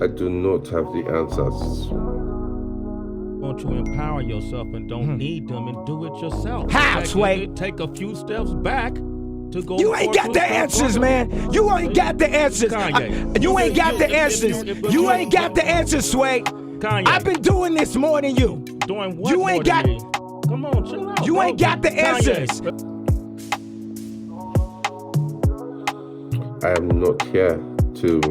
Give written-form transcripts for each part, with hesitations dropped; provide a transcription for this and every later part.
I do not have the answers. Want to empower yourself and don't need them and do it yourself. How, Sway? Take a few steps back to go. You ain't got the answers, man. You ain't got the answers. Kanye. You ain't got the answers. You ain't got the answers, Sway. Kanye. I've been doing this more than you. Doing what? You ain't got. Come on, chill out. You ain't got the Kanye. answers. I am not here to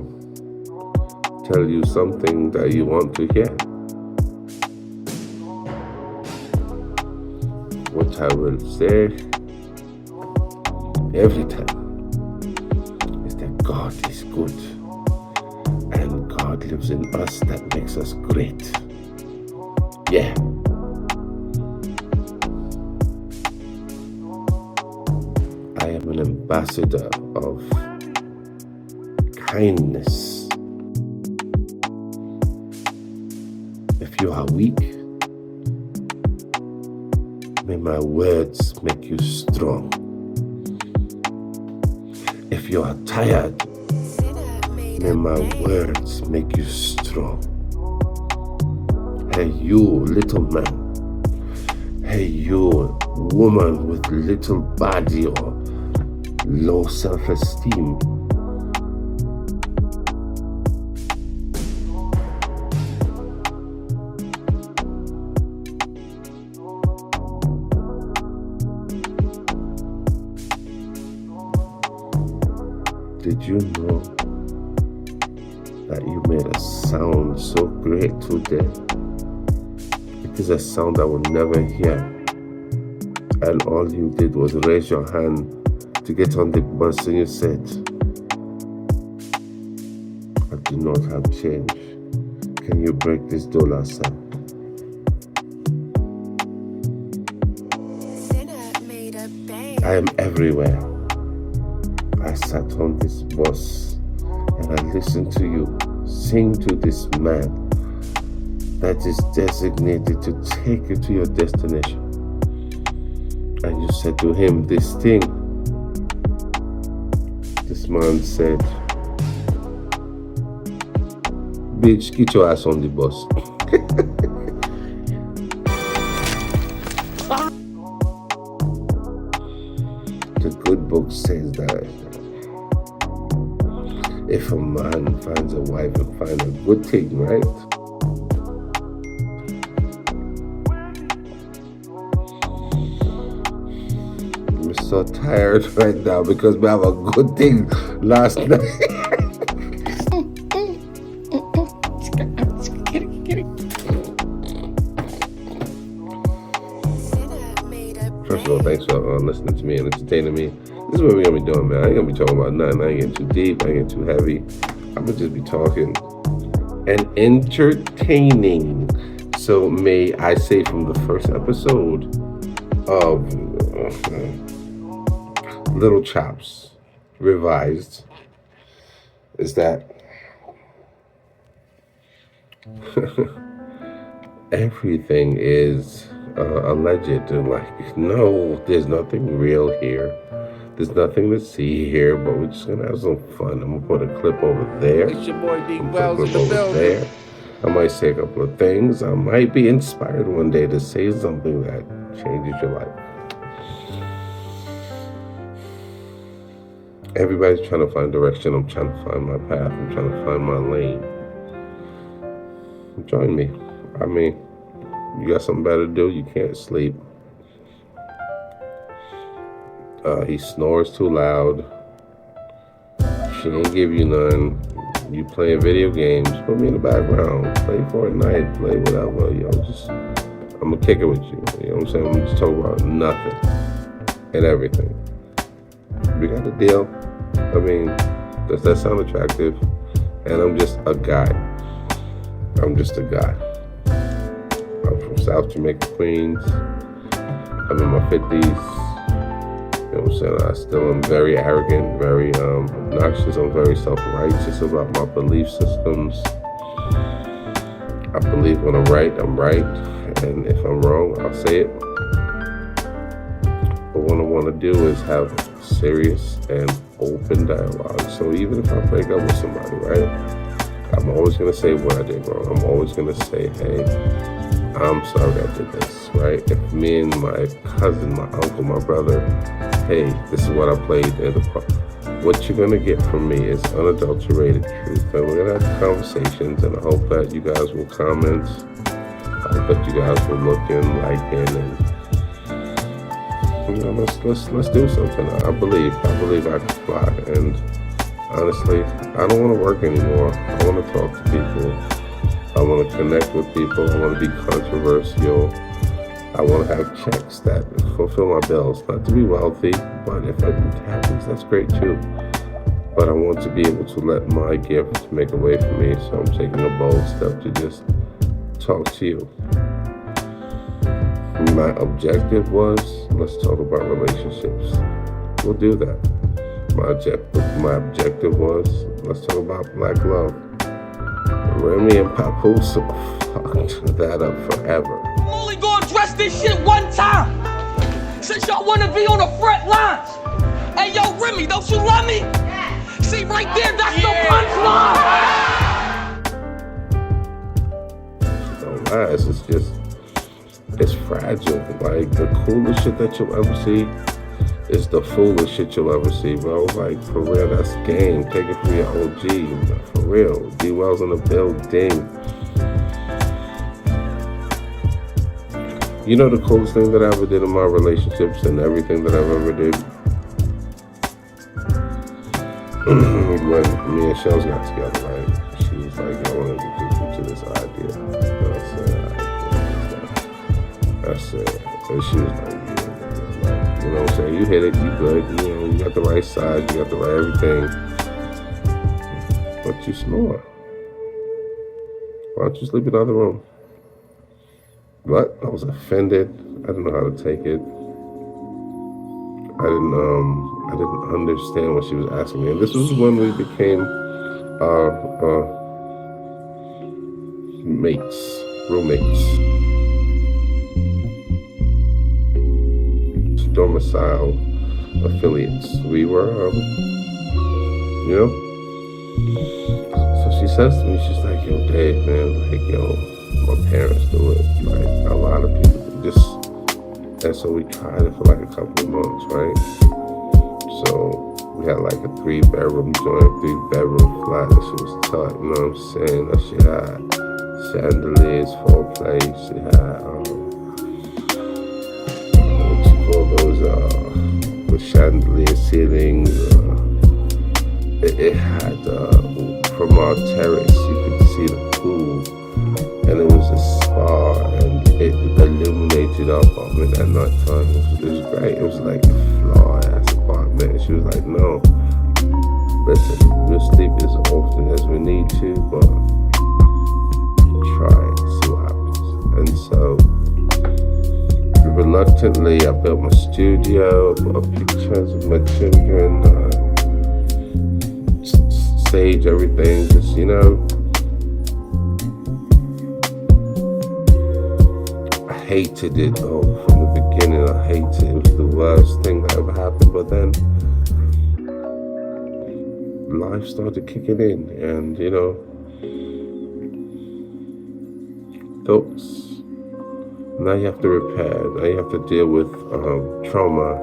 tell you something that you want to hear. What I will say every time is that God is good and God lives in us. That makes us great. Yeah. I am an ambassador of kindness. If you are weak, may my words make you strong. If you are tired, may my words make you strong. Hey, you little man. Hey, you woman with little body or low self-esteem. Did you know that you made a sound so great today? It is a sound I will never hear. And all you did was raise your hand to get on the bus and you said, I do not have change. Can you break this dollar sign? I am everywhere. I sat on this bus and I listened to you sing to this man that is designated to take you to your destination. And you said to him this thing. This man said, bitch, get your ass on the bus. The good book says that if a man finds a wife and finds a good thing, right? I'm so tired right now because we have a good thing last night. First of all, thanks for listening to me and entertaining me. This is what we're gonna be doing, man. I ain't gonna be talking about nothing. I ain't getting too deep. I ain't getting too heavy. I'm gonna just be talking and entertaining. So may I say from the first episode of Little Chops Revised is that everything is alleged. And like, no, there's nothing real here. There's nothing to see here, but we're just gonna have some fun. I'm gonna put a clip over there. It's your boy D. I'm Wells gonna in put a the clip over building. there. I might say a couple of things. I might be inspired one day to say something that changes your life. Everybody's trying to find direction. I'm trying to find my path. I'm trying to find my lane. Join me. I mean, you got something better to do? You can't sleep. He snores too loud. She ain't give you none. You playing video games. Put me in the background. Play Fortnite. Play whatever. I'm gonna kick it with you. You know what I'm saying? I'm just talking about nothing and everything. We got a deal. I mean, does that sound attractive? And I'm just a guy. I'm just a guy. I'm from South Jamaica, Queens. I'm in my 50s. You know what I'm saying? I still am very arrogant, very obnoxious. I'm very self-righteous about my belief systems. I believe when I'm right, I'm right. And if I'm wrong, I'll say it. But what I want to do is have serious and open dialogue. So even if I break up with somebody, right? I'm always going to say what I did wrong. I'm always going to say, hey, I'm sorry I did this, right? If me and my cousin, my uncle, my brother, hey, this is what I played in the what you're going to get from me is unadulterated truth. And we're going to have conversations, and I hope that you guys will comment. I hope that you guys will look in, liking, and let's do something. I believe I can fly. And honestly, I don't want to work anymore. I want to talk to people. I want to connect with people. I want to be controversial. I want to have checks that fulfill my bills. Not to be wealthy, but if it happens, that's great too. But I want to be able to let my gift make a way for me. So I'm taking a bold step to just talk to you. My objective was, let's talk about relationships. We'll do that. My objective was, let's talk about black love. Remy and Papoose fucked that up forever. I'm only gonna address this shit one time. Since y'all wanna be on the front lines. Hey, yo, Remy, don't you love me? Yeah. See, right there, that's the punchline. Don't lie, it's just, it's fragile. Like, the coolest shit that you'll ever see is the foolish shit you'll ever see, bro. Like, for real, that's game. Take it from your OG. For real. dwellzinthebuilding. You know the coolest thing that I ever did in my relationships and everything that I've ever did? When me and Shells got together, right? She was like, I want to introduce you to this idea. And I said, and she was like, you know what I'm saying? You hit it, you good, you got the right side, you got the right everything. But you snore. Why don't you sleep in the other room? But I was offended. I didn't know how to take it. I didn't understand what she was asking me. And this was when we became roommates. Domicile affiliates. We were, So she says to me, she's like, yo, Dave, man, like, yo, my parents do it. Like, a lot of people do this. And so we tried it for like a couple of months, right? So we had like a 3-bedroom joint, 3-bedroom flat. That shit was tight, you know what I'm saying? That shit had chandeliers, foreplay. She had, those with chandelier ceilings. It had from our terrace you could see the pool, and it was a spa, and it illuminated our apartment at night time. It was great. It was like a fly-ass apartment. And she was like, no, listen, we'll sleep as often as we need to, but try it, see what happens. And so reluctantly, I built my studio, put up pictures of my children, stage everything, just, I hated it all from the beginning. I hated it. It was the worst thing that ever happened, but then life started kicking in, and, thoughts. Now you have to repair. Now you have to deal with trauma,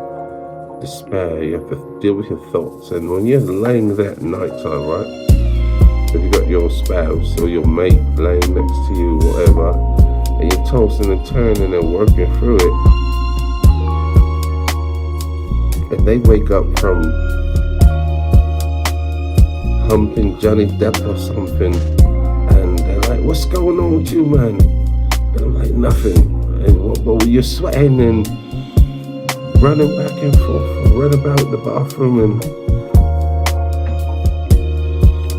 despair. You have to deal with your thoughts. And when you're laying there at nighttime, right? If you got your spouse or your mate laying next to you, whatever, and you're tossing and turning and working through it, and they wake up from humping Johnny Depp or something, and they're like, "What's going on with you, man?" And I'm like, "Nothing." But you're sweating and running back and forth, run about the bathroom,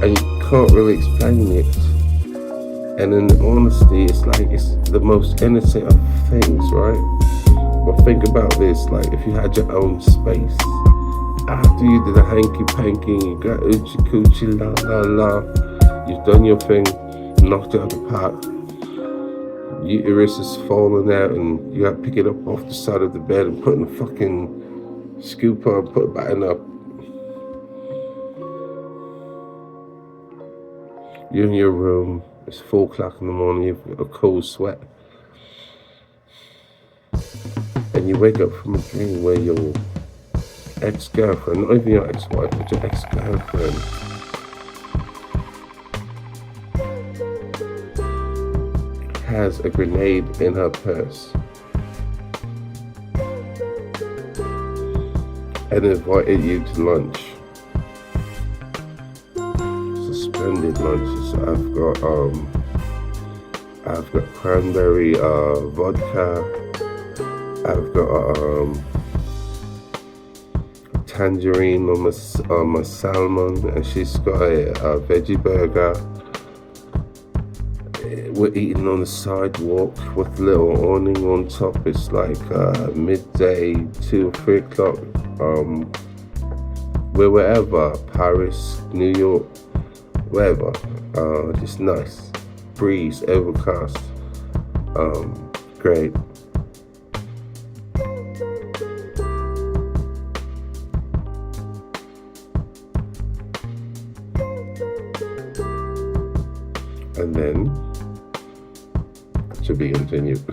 and you can't really explain it. And in honesty, it's like it's the most innocent of things, right? But think about this: like if you had your own space, after you did a hanky-panky, you got oochie-coochie, la la la, you've done your thing, knocked it out of the park. Uterus is falling out, and you got to pick it up off the side of the bed and put in a fucking scooper and put it back up. You're in your room. It's 4 o'clock in the morning. You've got a cold sweat, and you wake up from a dream where your ex-girlfriend, not even your ex-wife, but your ex-girlfriend, has a grenade in her purse and invited you to lunch. It's a splendid lunch. I've got cranberry vodka. I've got tangerine on my salmon, and she's got a veggie burger. We're eating on the sidewalk with a little awning on top. It's like midday, 2 or 3 o'clock. We're wherever, Paris, New York, wherever. Just nice. Breeze, overcast. Great. And then, to be continued.